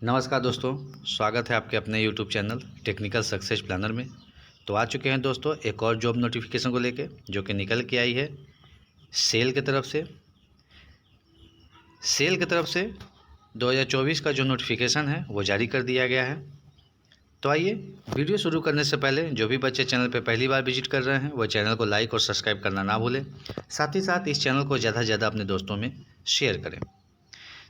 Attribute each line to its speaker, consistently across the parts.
Speaker 1: नमस्कार दोस्तों, स्वागत है आपके अपने YouTube channel technical success planner में। तो आ चुके हैं दोस्तों एक और जॉब नोटिफिकेशन को लेके जो कि निकल के आई है सेल की तरफ से 2024 का जो नोटिफिकेशन है वो जारी कर दिया गया है। तो आइए वीडियो शुरू करने से पहले जो भी बच्चे चैनल पर पहली बार विजिट कर रहे हैं वो चैनल को लाइक और सब्सक्राइब करना ना भूलें। साथ ही साथ इस चैनल को ज़्यादा से ज़्यादा अपने दोस्तों में शेयर करें।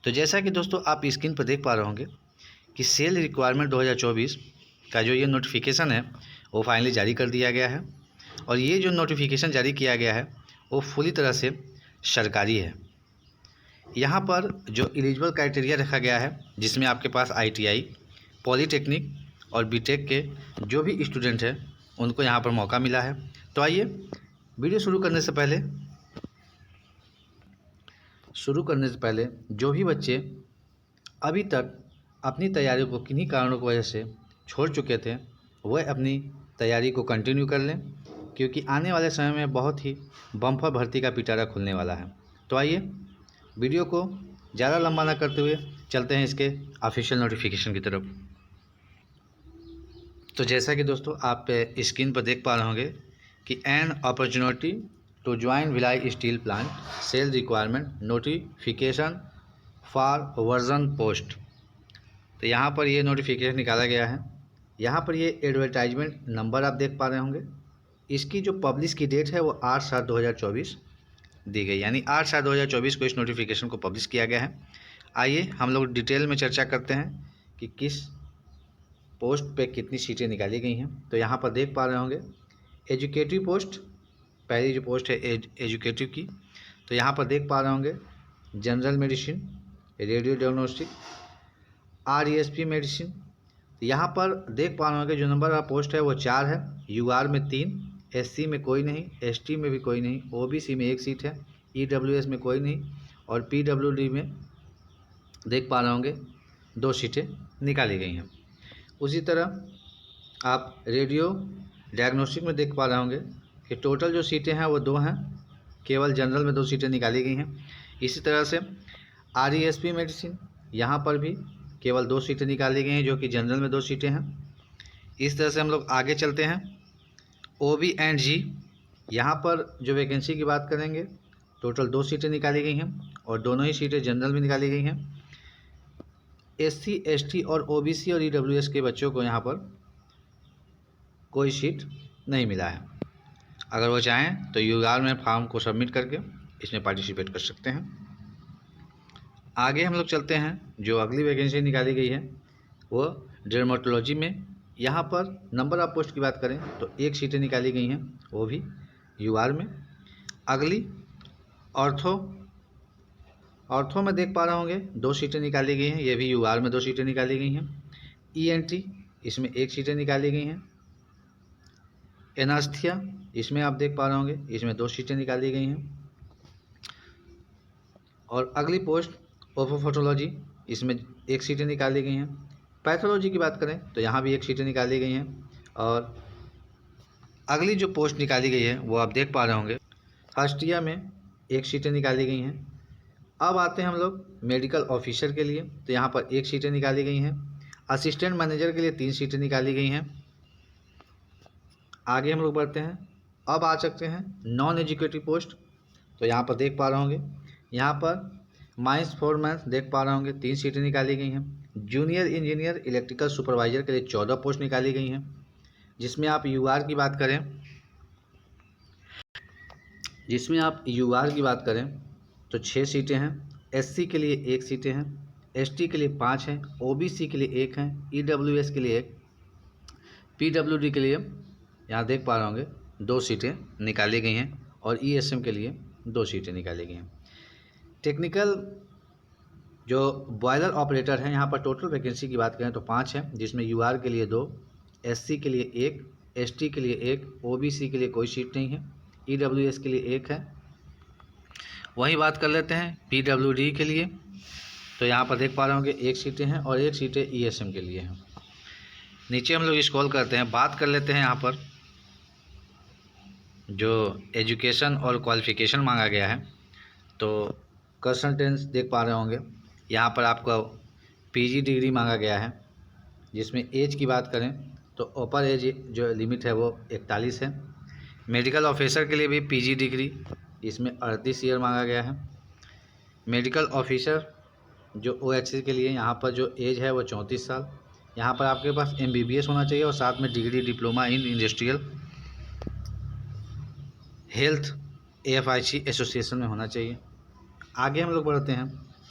Speaker 1: तो जैसा कि दोस्तों आप स्क्रीन पर देख पा रहे होंगे कि सेल रिक्वायरमेंट 2024 का जो ये नोटिफिकेशन है वो फाइनली जारी कर दिया गया है। और ये जो नोटिफिकेशन जारी किया गया है वो पूरी तरह से सरकारी है। यहाँ पर जो एलिजिबल क्राइटेरिया रखा गया है जिसमें आपके पास ITI, पॉलीटेक्निक और बीटेक के जो भी स्टूडेंट हैं उनको यहाँ पर मौका मिला है। तो आइए वीडियो शुरू करने से पहले जो भी बच्चे अभी तक अपनी तैयारी को किन्हीं कारणों की वजह से छोड़ चुके थे वह अपनी तैयारी को कंटिन्यू कर लें, क्योंकि आने वाले समय में बहुत ही बम्पर भर्ती का पिटारा खुलने वाला है। तो आइए वीडियो को ज़्यादा लंबा ना करते हुए चलते हैं इसके ऑफिशियल नोटिफिकेशन की तरफ। तो जैसा कि दोस्तों आप स्क्रीन पर देख पा रहे होंगे कि an opportunity to join Bhilai steel plant SAIL requirement notification for version post. तो यहाँ पर ये नोटिफिकेशन निकाला गया है। यहाँ पर ये एडवर्टाइजमेंट नंबर आप देख पा रहे होंगे। इसकी जो पब्लिश की डेट है वो 8/7/2024 दी गई, यानी 8/7/2024 को इस नोटिफिकेशन को पब्लिश किया गया है। आइए हम लोग डिटेल में चर्चा करते हैं कि किस पोस्ट पे कितनी सीटें निकाली गई हैं। तो यहाँ पर देख पा रहे होंगे एजुकेटिव पोस्ट, पहली जो पोस्ट है एजुकेटिव की। तो यहाँ पर देख पा रहे होंगे general medicine, radio diagnostic, RESP medicine. यहाँ पर देख पा रहे होंगे जो नंबर ऑफ पोस्ट है वो 4 है। UR में 3, SC में कोई नहीं, ST में भी कोई नहीं, OBC में 1 सीट है, EWS में कोई नहीं और PWD में देख पा रहे होंगे 2 सीटें निकाली गई हैं। उसी तरह आप रेडियो डायग्नोस्टिक में देख पा रहे होंगे कि टोटल जो सीटें हैं वो 2 हैं, केवल जनरल में 2 सीटें निकाली गई हैं। इसी तरह से RESP मेडिसिन, यहाँ पर भी केवल 2 सीटें निकाली गई हैं जो कि जनरल में 2 सीटें हैं। इस तरह से हम लोग आगे चलते हैं। OB&G, यहाँ पर जो वैकेंसी की बात करेंगे टोटल 2 सीटें निकाली गई हैं और दोनों ही सीटें जनरल में निकाली गई हैं। SC, ST और OBC और EWS के बच्चों को यहाँ पर कोई सीट नहीं मिला है। अगर वो चाहें तो UR में फॉर्म को सबमिट करके इसमें पार्टिसिपेट कर सकते हैं। आगे हम लोग चलते हैं। जो अगली वैकेंसी निकाली गई है वो डर्मेटोलॉजी में। यहाँ पर नंबर ऑफ पोस्ट की बात करें तो 1 सीटें निकाली गई हैं, वो भी UR में। अगली ऑर्थो में देख पा रहे होंगे 2 सीटें निकाली गई हैं, ये भी UR में 2 सीटें निकाली गई हैं। ENT, इसमें 1 सीटें निकाली गई हैं। एनास्थिया, इसमें आप देख पा रहे होंगे इसमें 2 सीटें निकाली गई हैं। और अगली पोस्ट ओफोफोटोलॉजी, इसमें 1 सीटें निकाली गई हैं। पैथोलॉजी की बात करें तो यहाँ भी 1 सीटें निकाली गई हैं। और अगली जो पोस्ट निकाली गई है वो आप देख पा रहे होंगे फास्टिया में 1 सीटें निकाली गई हैं। अब आते हैं हम लोग मेडिकल ऑफिसर के लिए। तो यहाँ पर 1 सीटें निकाली गई हैं। असिस्टेंट मैनेजर के लिए 3 सीटें निकाली गई हैं। आगे हम लोग बढ़ते हैं। अब आ सकते हैं नॉन एजुकेटिव पोस्ट। तो यहाँ पर देख पा रहे होंगे, यहाँ पर माइंस फोरमैन देख पा रहे होंगे 3 सीटें निकाली गई हैं। जूनियर इंजीनियर इलेक्ट्रिकल सुपरवाइजर के लिए 14 पोस्ट निकाली गई हैं। जिसमें आप UR की बात करें तो 6 सीटें हैं। SC के लिए 1 सीटें हैं, ST के लिए 5 हैं, OBC के लिए 1 हैं, EWS के लिए 1, PWD के लिए यहाँ देख पा रहे होंगे 2 सीटें निकाली गई हैं और ESM के लिए 2 सीटें निकाली गई हैं। टेक्निकल जो बॉयलर ऑपरेटर हैं यहाँ पर टोटल वैकेंसी की बात करें तो 5 हैं, जिसमें UR के लिए 2, SC के लिए 1, ST के लिए 1, OBC के लिए कोई सीट नहीं है, EWS के लिए 1 है। वही बात कर लेते हैं PWD के लिए। तो यहाँ पर देख पा रहे होंगे 1 सीटें हैं और 1 सीटें ESM के लिए हैं। नीचे हम लोग स्क्रॉल करते हैं, बात कर लेते हैं यहाँ पर जो एजुकेशन और क्वालिफ़िकेशन मांगा गया है। तो कंसल्टेंस देख पा रहे होंगे, यहाँ पर आपका पीजी डिग्री मांगा गया है, जिसमें एज की बात करें तो अपर एज जो लिमिट है वो 41 है। मेडिकल ऑफिसर के लिए भी पीजी डिग्री, इसमें 38 ईयर मांगा गया है। मेडिकल ऑफिसर जो ओएचसी के लिए यहाँ पर जो एज है वो 34 साल। यहाँ पर आपके पास एमबीबीएस होना चाहिए और साथ में degree diploma in industrial health AFIC association में होना चाहिए। आगे हम लोग बढ़ते हैं,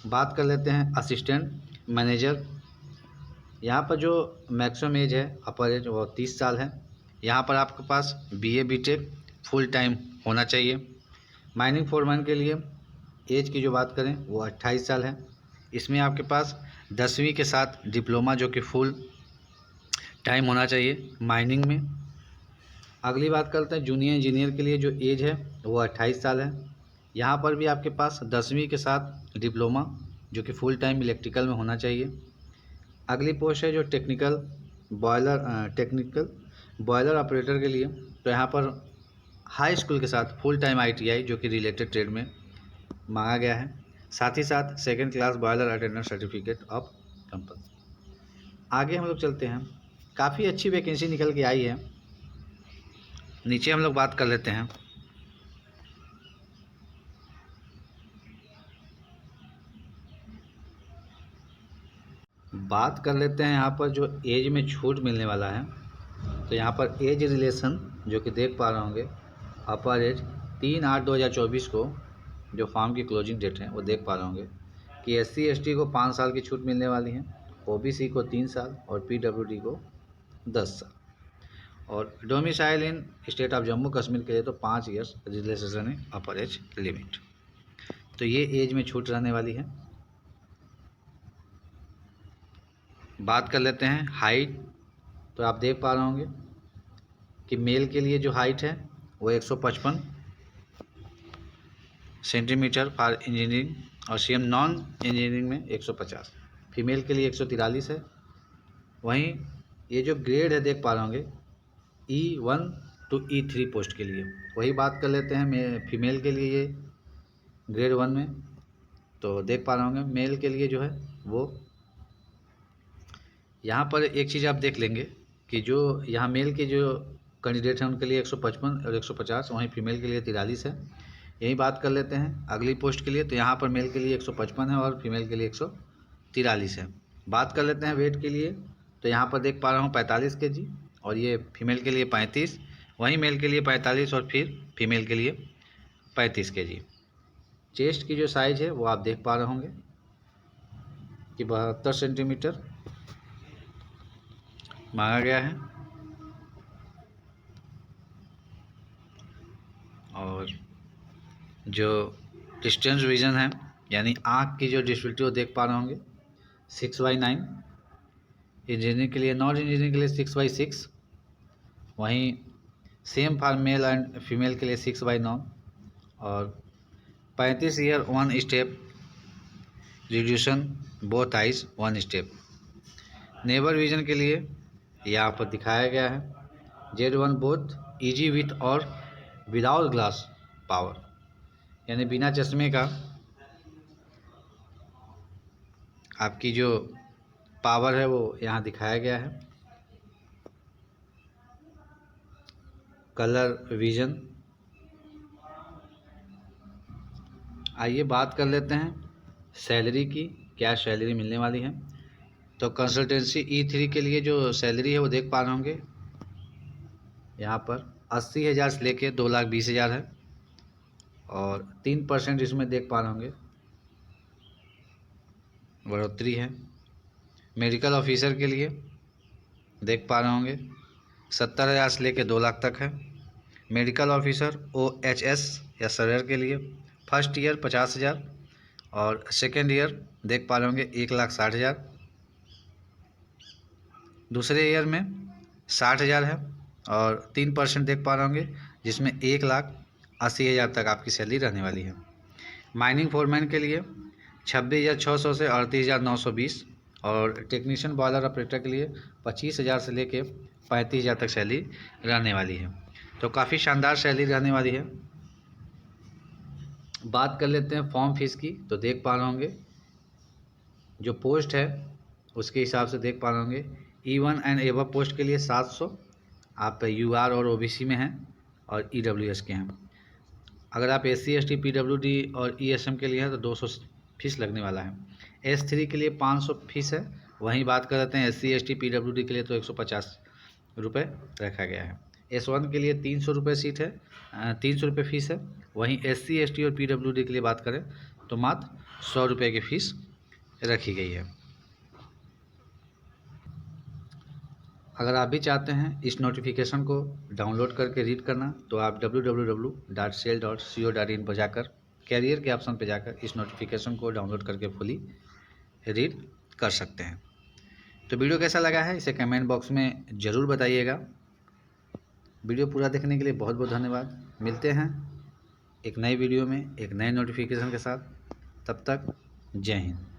Speaker 1: बात कर लेते हैं असिस्टेंट मैनेजर। यहाँ पर जो मैक्सिमम एज है अपर एज वो 30 साल है। यहाँ पर आपके पास बीए बीटेक फुल टाइम होना चाहिए। माइनिंग फोरमैन के लिए एज की जो बात करें वो 28 साल है। इसमें आपके पास 10वीं के साथ डिप्लोमा जो कि फुल टाइम होना चाहिए माइनिंग में। अगली बात करते हैं जूनियर इंजीनियर के लिए जो एज है वो 28 साल है। यहाँ पर भी आपके पास 10वीं के साथ डिप्लोमा जो कि फुल टाइम इलेक्ट्रिकल में होना चाहिए। अगली पोस्ट है जो टेक्निकल बॉयलर ऑपरेटर के लिए, तो यहाँ पर हाई स्कूल के साथ फुल टाइम आईटीआई जो कि रिलेटेड ट्रेड में मांगा गया है, साथ ही साथ second class boiler attendant certificate of company. आगे हम लोग चलते हैं, काफ़ी अच्छी वैकेंसी निकल के आई है। नीचे हम लोग बात कर लेते हैं, यहाँ पर जो एज में छूट मिलने वाला है। तो यहाँ पर एज रिलेशन जो कि देख पा रहे होंगे, अपर एज 3/8/2024 को जो फॉर्म की क्लोजिंग डेट है वो देख पा रहे होंगे कि SC ST को 5 साल की छूट मिलने वाली है, OBC को 3 साल और PWD को 10 साल, और domicile in state of Jammu Kashmir के लिए तो 5 ईयर्स रिलैक्सेशन है अपर एज लिमिट। तो ये एज में छूट रहने वाली है। बात कर लेते हैं हाइट। तो आप देख पा रहे होंगे कि मेल के लिए जो हाइट है वो 155 सेंटीमीटर फॉर इंजीनियरिंग और CM नॉन इंजीनियरिंग में 150, फीमेल के लिए 143 है। वहीं ये जो ग्रेड है देख पा रहे होंगे E1 to E3 पोस्ट के लिए, वही बात कर लेते हैं फीमेल के लिए ये ग्रेड 1 में। तो देख पा रहे होंगे मेल के लिए जो है वो, यहाँ पर एक चीज़ आप देख लेंगे कि जो यहाँ मेल के जो कैंडिडेट हैं उनके लिए 155 और 150, वहीं फीमेल के लिए 43 है। यही बात कर लेते हैं अगली पोस्ट के लिए। तो यहाँ पर मेल के लिए 155 है और फीमेल के लिए 143 है। बात कर लेते हैं वेट के लिए। तो यहाँ पर देख पा रहा हूँ 45 kg और ये फीमेल के लिए 35, वहीं मेल के लिए 45 और फिर फीमेल के लिए 35 kg। चेस्ट की जो साइज़ है वो आप देख पा रहे होंगे कि 72 सेंटीमीटर मांगा गया है। और जो डिस्टेंस विजन है यानी आँख की जो डिस्बिलिटी वो देख पा रहे होंगे 6/9, इंजीनियरिंग के लिए, नॉन इंजीनियरिंग के लिए 6/6, वहीं same for male and female के लिए 6/9, और 35 year 1 step reduction both eyes 1 step. Neighbour vision के लिए यहाँ पर दिखाया गया है Z1 बोथ ईजी विथ और विदाउट ग्लास पावर, यानी बिना चश्मे का आपकी जो पावर है वो यहाँ दिखाया गया है। Colour vision. आइए बात कर लेते हैं सैलरी की, क्या सैलरी मिलने वाली है। तो कंसल्टेंसी E3 के लिए जो सैलरी है वो देख पा रहे होंगे यहाँ पर 80,000 से लेके 2,20,000 है, और 3% इसमें देख पा रहे होंगे बढ़ोतरी है। मेडिकल ऑफिसर के लिए देख पा रहे होंगे 70,000 से लेके 2 लाख तक है। मेडिकल ऑफिसर OHS या सर्वेयर के लिए फर्स्ट ईयर 50,000 और सेकेंड ईयर देख पा रहे होंगे 1,60,000, दूसरे ईयर में 60,000 है, और 3% देख पा रहे होंगे जिसमें 1,80,000 तक आपकी सैलरी रहने वाली है। माइनिंग फोरमैन के लिए 26,600 से 38,920, और टेक्नीशियन बॉयलर ऑपरेटर के लिए 25,000 से लेके 35,000 तक सैलरी रहने वाली है। तो काफ़ी शानदार सैलरी रहने वाली है। बात कर लेते हैं फॉर्म फीस की। तो देख पा रहे होंगे जो पोस्ट है उसके हिसाब से देख पा रहे होंगे E1 एंड एबव पोस्ट के लिए 700 आप UR और OBC में हैं और EWS के हैं। अगर आप SC ST PWD और ESM के लिए हैं तो 200 फीस लगने वाला है। S3 के लिए 500 फीस है। वहीं बात कर लेते हैं SC ST PWD के लिए तो 150 रुपये रखा गया है। S1 के लिए 300 रुपये सीट है, 300 रुपये फीस है। वहीं SC ST और PWD के लिए बात करें तो मात्र 100 रुपये की फ़ीस रखी गई है। अगर आप भी चाहते हैं इस नोटिफिकेशन को डाउनलोड करके रीड करना तो आप www.sail.co.in पर जाकर कैरियर के ऑप्शन पर जाकर इस नोटिफिकेशन को डाउनलोड करके फुली रीड कर सकते हैं। तो वीडियो कैसा लगा है इसे कमेंट बॉक्स में ज़रूर बताइएगा। वीडियो पूरा देखने के लिए बहुत बहुत धन्यवाद। मिलते हैं एक नई वीडियो में एक नए नोटिफिकेशन के साथ। तब तक जय हिंद।